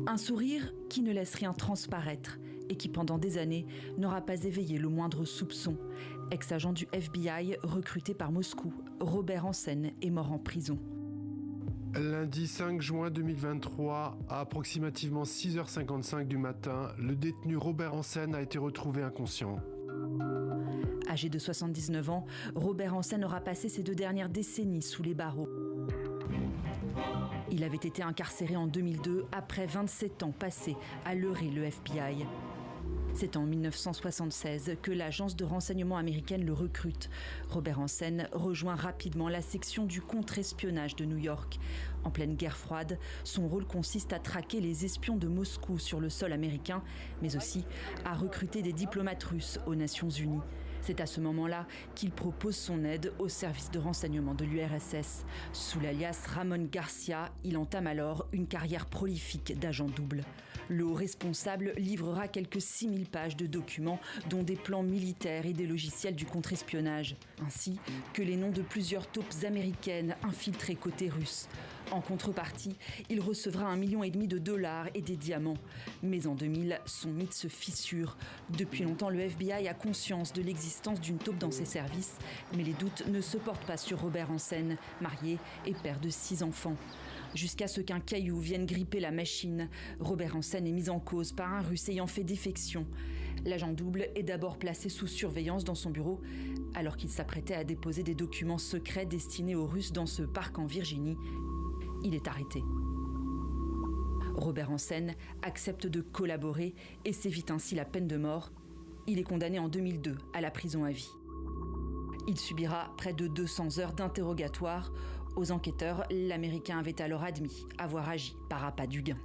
Un sourire qui ne laisse rien transparaître et qui pendant des années n'aura pas éveillé le moindre soupçon. Ex-agent du FBI recruté par Moscou, Robert Hanssen est mort en prison. Lundi 5 juin 2023, à approximativement 6h55 du matin, le détenu Robert Hanssen a été retrouvé inconscient. Âgé de 79 ans, Robert Hanssen aura passé ces 2 dernières décennies sous les barreaux. Il avait été incarcéré en 2002 après 27 ans passés à leurrer le FBI. C'est en 1976 que l'agence de renseignement américaine le recrute. Robert Hanssen rejoint rapidement la section du contre-espionnage de New York. En pleine guerre froide, son rôle consiste à traquer les espions de Moscou sur le sol américain, mais aussi à recruter des diplomates russes aux Nations Unies. C'est à ce moment-là qu'il propose son aide au service de renseignement de l'URSS. Sous l'alias Ramon Garcia, il entame alors une carrière prolifique d'agent double. Le haut responsable livrera quelques 6000 pages de documents, dont des plans militaires et des logiciels du contre-espionnage, ainsi que les noms de plusieurs taupes américaines infiltrées côté russe. En contrepartie, il recevra $1,5 million et des diamants. Mais en 2000, son mythe se fissure. Depuis longtemps, le FBI a conscience de l'existence d'une taupe dans ses services, mais les doutes ne se portent pas sur Robert Hanssen, marié et père de 6 enfants. Jusqu'à ce qu'un caillou vienne gripper la machine. Robert Hanssen est mis en cause par un Russe ayant fait défection. L'agent double est d'abord placé sous surveillance dans son bureau, alors qu'il s'apprêtait à déposer des documents secrets destinés aux Russes dans ce parc en Virginie. Il est arrêté. Robert Hanssen accepte de collaborer et s'évite ainsi la peine de mort. Il est condamné en 2002 à la prison à vie. Il subira près de 200 heures d'interrogatoire. Aux enquêteurs, l'Américain avait alors admis avoir agi par appât du gain.